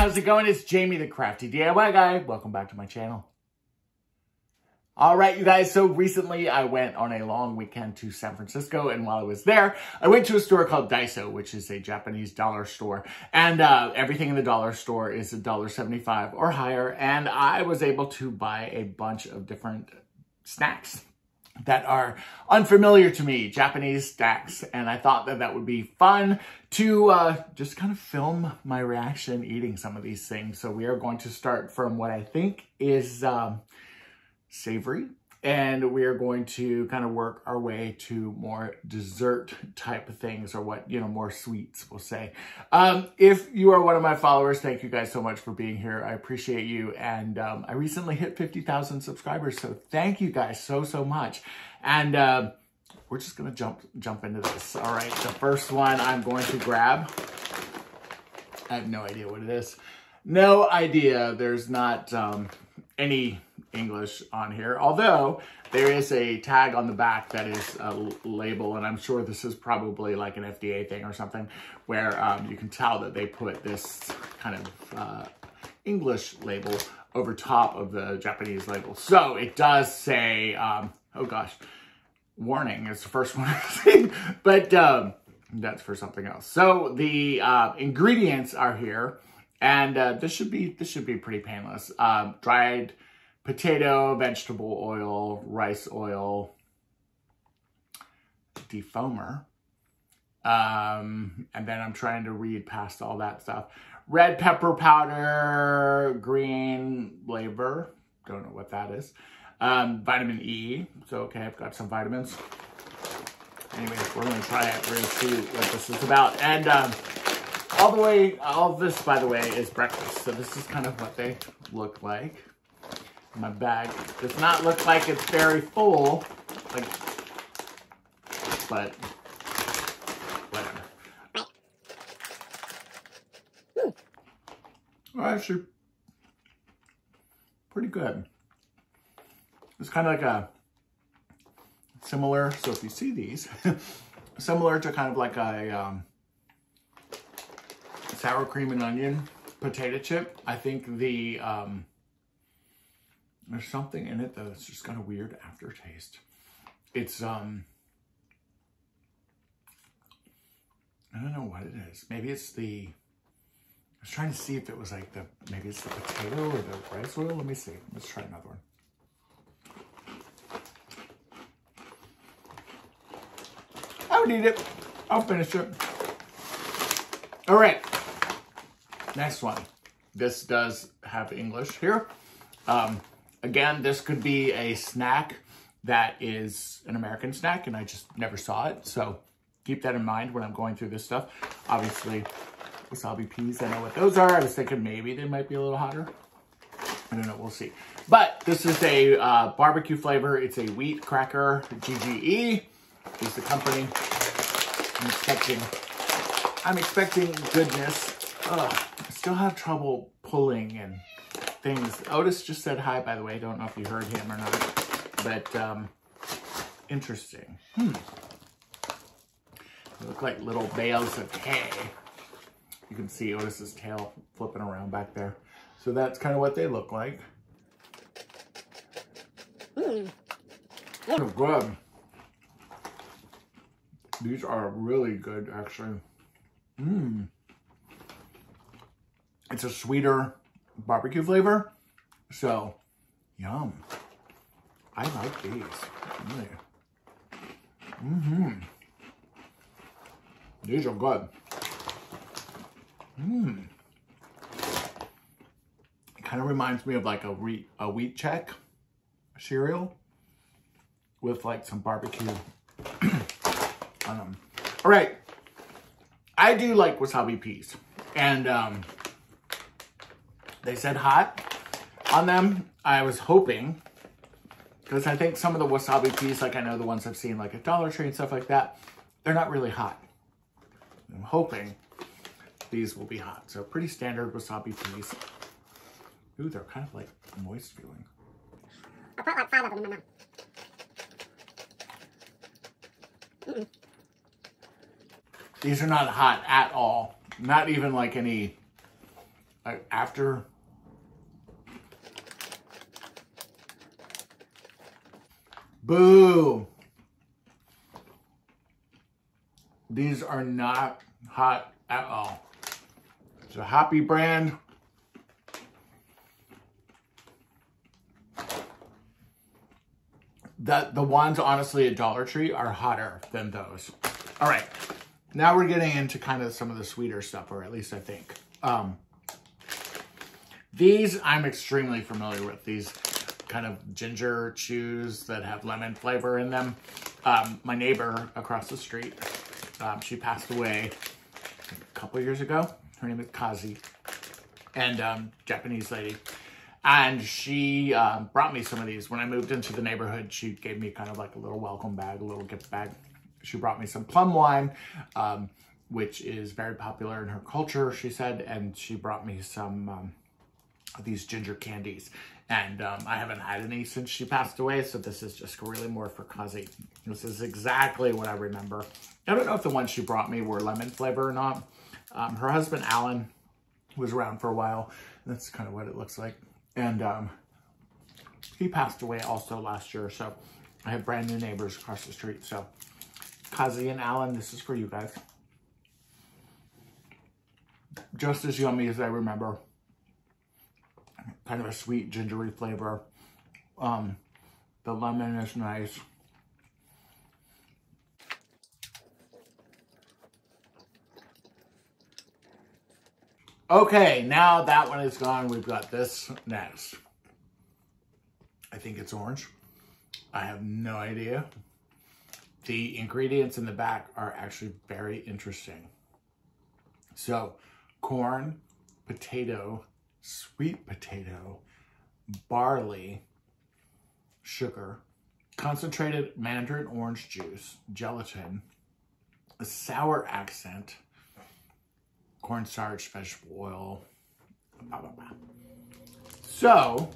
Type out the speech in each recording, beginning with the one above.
how's it going? It's Jamie the Crafty DIY Guy. Welcome back to my channel. All right, you guys, so recently I went on a long weekend to San Francisco, and while I was there, I went to a store called Daiso, which is a Japanese dollar store, and everything in the dollar store is $1.75 or higher, and I was able to buy a bunch of different snacks that are unfamiliar to me, Japanese snacks, and I thought that that would be fun to just kind of film my reaction eating some of these things. So we are going to start from what I think is savory, and we are going to kind of work our way to more dessert type of things, or what, you know, more sweets, we'll say. If you are one of my followers, thank you guys so much for being here. I appreciate you, and I recently hit 50,000 subscribers, so thank you guys so much. And we're just gonna jump into this. All right, the first one I'm going to grab, I have no idea what it is. No idea. There's not any English on here, although there is a tag on the back that is a label, and I'm sure this is probably like an FDA thing or something, where you can tell that they put this kind of English label over top of the Japanese label. So it does say, oh gosh, warning is the first one I've seen, but that's for something else. So the ingredients are here, and this should be pretty painless. Dried potato, vegetable oil, rice oil, defoamer, and then I'm trying to read past all that stuff. Red pepper powder, green labor, don't know what that is. Vitamin E, so okay, I've got some vitamins. Anyways, we're gonna try it, we're gonna see what this is about. And all of this, by the way, is breakfast, so this is kind of what they look like. My bag does not look like it's very full, like, but whatever. Well, actually, pretty good. It's kind of like a similar, so if you see these, similar to kind of like a sour cream and onion potato chip. I think the there's something in it that's just got a weird aftertaste. It's, I don't know what it is. Maybe it's the, I was trying to see if it was like the, maybe it's the potato or the rice oil. Let me see. Let's try another one. I would eat it. I'll finish it. All right. Next one. This does have English here. Again, this could be a snack that is an American snack, and I just never saw it. So keep that in mind when I'm going through this stuff. Obviously, Wasabi Peas, I know what those are. I was thinking maybe they might be a little hotter. I don't know, we'll see. But this is a barbecue flavor. It's a wheat cracker. GGE is the company. I'm expecting goodness. Ugh, I still have trouble pulling and things. Otis just said hi, by the way. Don't know if you heard him or not, but interesting. They look like little bales of hay. You can see Otis's tail flipping around back there. So that's kind of what they look like. They're good. These are really good, actually. It's a sweeter barbecue flavor, so yum. I like these. Really. These are good. It kind of reminds me of like a wheat check cereal with like some barbecue on them. All right, I do like Wasabi Peas, and they said hot on them. I was hoping, because I think some of the Wasabi Peas, like I know the ones I've seen like at Dollar Tree and stuff like that, they're not really hot. I'm hoping these will be hot. So pretty standard Wasabi Peas. Ooh, they're kind of like moist feeling. I'll put like 5 of them in my mouth. These are not hot at all. Not even like any after... Boo! These are not hot at all. It's a Happy brand. The ones, honestly, at Dollar Tree are hotter than those. All right, now we're getting into kind of some of the sweeter stuff, or at least I think. These I'm extremely familiar with. These kind of ginger chews that have lemon flavor in them. My neighbor across the street, she passed away a couple years ago. Her name is Kazi, and Japanese lady. And she brought me some of these. When I moved into the neighborhood, she gave me kind of like a little welcome bag, a little gift bag. She brought me some plum wine, which is very popular in her culture, she said. And she brought me some of these ginger candies. And I haven't had any since she passed away, so this is just really more for Kazi. This is exactly what I remember. I don't know if the ones she brought me were lemon flavor or not. Her husband, Alan, was around for a while. That's kind of what it looks like. And he passed away also last year, so I have brand new neighbors across the street. So Kazi and Alan, this is for you guys. Just as yummy as I remember. Kind of a sweet, gingery flavor. The lemon is nice. Okay, now that one is gone, we've got this next. I think it's orange. I have no idea. The ingredients in the back are actually very interesting. So, corn, potato, sweet potato, barley, sugar, concentrated mandarin orange juice, gelatin, a sour accent, cornstarch, vegetable oil, blah, blah, blah. So,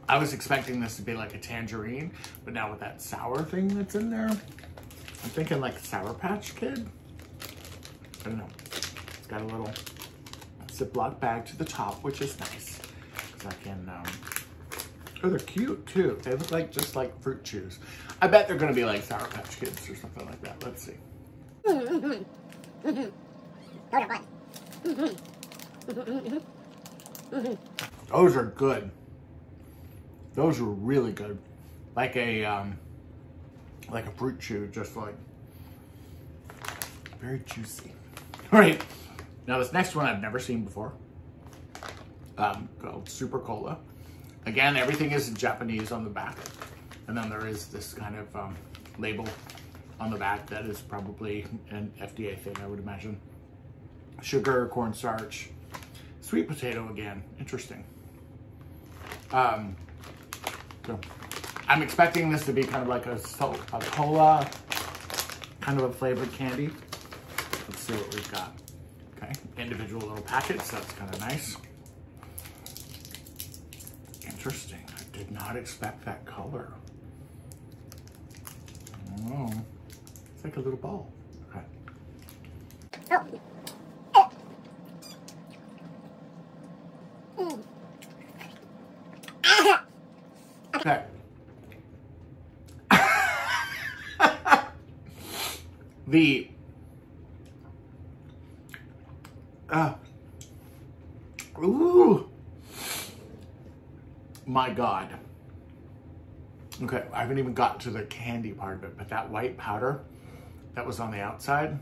I was expecting this to be like a tangerine, but now with that sour thing that's in there, I'm thinking like Sour Patch Kid. I don't know. It's got a little Ziploc bag to the top, which is nice. Because I can, oh, they're cute too. They look like just like fruit chews. I bet they're gonna be like Sour Patch Kids or something like that. Let's see. Those are good. Those were really good. Like a fruit chew, just like very juicy. All right, now this next one I've never seen before. Called Super Cola. Again, everything is in Japanese on the back, and then there is this kind of label on the back that is probably an FDA thing, I would imagine. Sugar, cornstarch, sweet potato again. Interesting. So I'm expecting this to be kind of like a cola, kind of a flavored candy. Let's see what we've got. Okay, individual little packets. That's kind of nice. Interesting. I did not expect that color. Oh, it's like a little ball. Okay. Okay. Ooh, my God. Okay, I haven't even gotten to the candy part of it, but that white powder that was on the outside,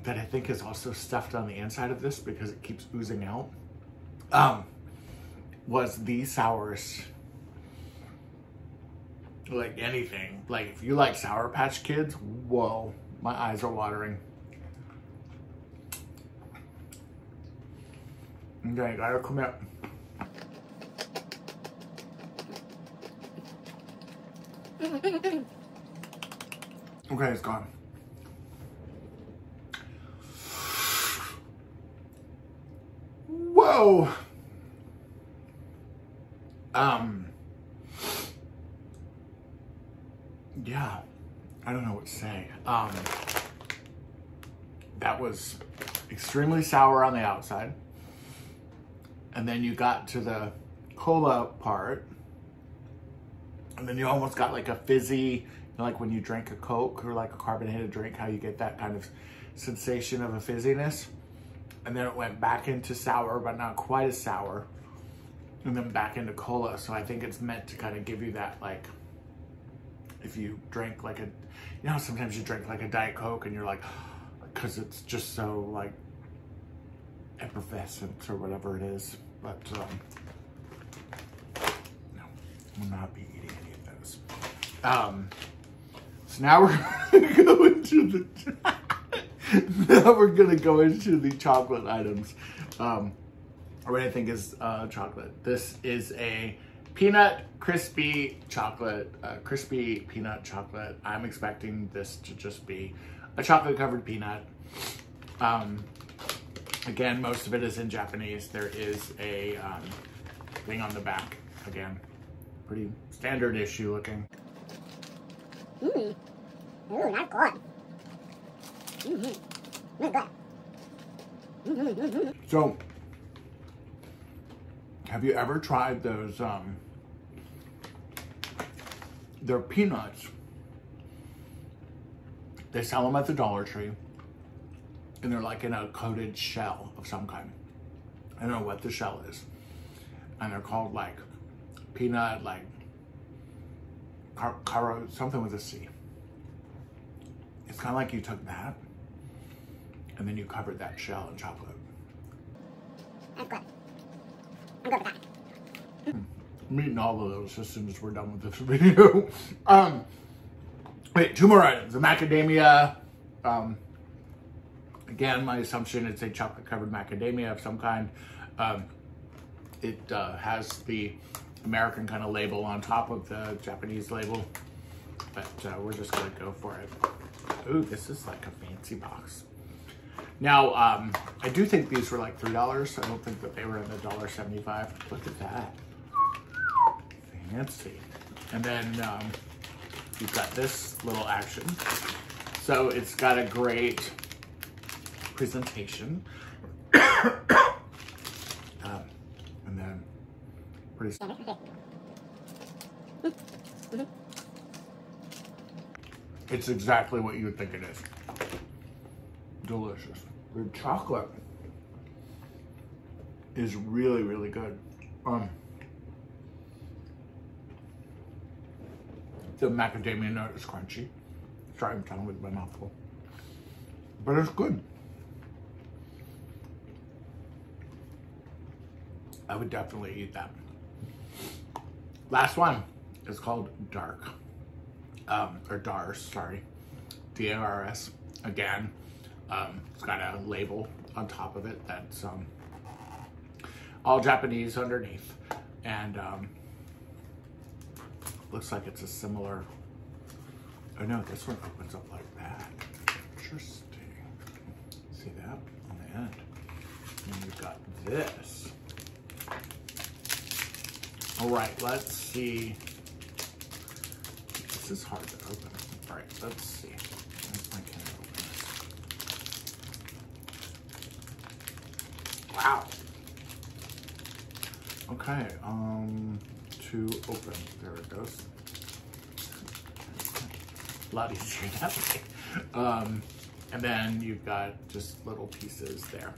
that I think is also stuffed on the inside of this because it keeps oozing out, was the sourest, like anything. Like if you like Sour Patch Kids, whoa, my eyes are watering. Okay, gotta come up. Okay, it's gone. Whoa. Yeah, I don't know what to say. That was extremely sour on the outside. And then you got to the cola part. And then you almost got like a fizzy, you know, like when you drink a Coke or like a carbonated drink, how you get that kind of sensation of a fizziness. And then it went back into sour, but not quite as sour. And then back into cola. So I think it's meant to kind of give you that, like, if you drink like a, you know, sometimes you drink like a Diet Coke and you're like, because it's just so like effervescent or whatever it is. But no, I will not be eating any of those. So now we're gonna go into the now we're gonna go into the chocolate items. Or what I think is chocolate. This is a peanut crispy chocolate, crispy peanut chocolate. I'm expecting this to just be a chocolate covered peanut. Again, most of it is in Japanese. There is a thing on the back. Again, pretty standard issue looking. Ooh, that's good. Really good. So, have you ever tried those, they're peanuts. They sell them at the Dollar Tree. And they're like in a coated shell of some kind. I don't know what the shell is. And they're called like peanut, like caro, something with a C. It's kind of like you took that and then you covered that shell in chocolate. That's good. I'm good with that. I'm eating all of those as soon as we're done with this video. Wait, 2 more items. The macadamia. Again, my assumption it's a chocolate covered macadamia of some kind. It has the American kind of label on top of the Japanese label, but we're just gonna go for it. Ooh, this is like a fancy box. Now, I do think these were like $3. I don't think that they were in the $1.75. Look at that. Fancy. And then you've got this little action. So it's got a great presentation. And then pretty it's exactly what you would think it is. Delicious. The chocolate is really, really good. The macadamia nut is crunchy. Sorry, I'm trying with my mouth full. But it's good. I would definitely eat that. Last one is called Dark. Or Dars, sorry. D-A-R-S. Again, it's got a label on top of it that's all Japanese underneath. And looks like it's a similar, oh no, this one opens up like that. Interesting. See that on the end? And you've got this. All right, let's see. This is hard to open. All right, let's see. I can't open this. Wow. Okay, to open. There it goes. A lot easier that way. And then you've got just little pieces there.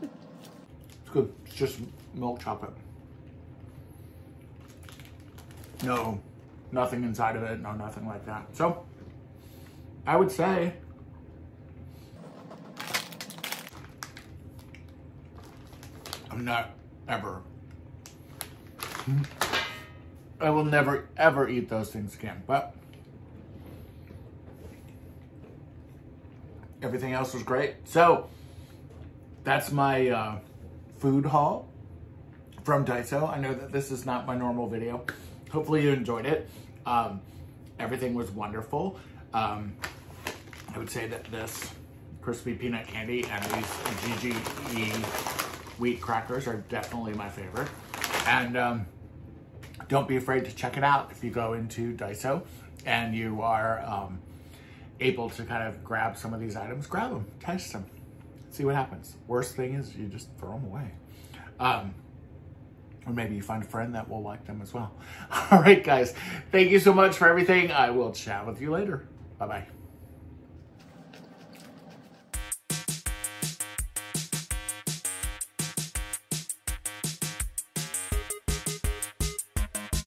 It's good. It's just milk chocolate. No, nothing inside of it. No, nothing like that. So, I would say I'm not ever. I will never, ever eat those things again. But everything else was great. So, that's my food haul from Daiso. I know that this is not my normal video. Hopefully you enjoyed it. Everything was wonderful. I would say that this crispy peanut candy and these GGE wheat crackers are definitely my favorite. And don't be afraid to check it out if you go into Daiso and you are able to kind of grab some of these items, grab them, test them, see what happens. Worst thing is you just throw them away. Or maybe you find a friend that will like them as well. All right, guys, thank you so much for everything. I will chat with you later. Bye-bye.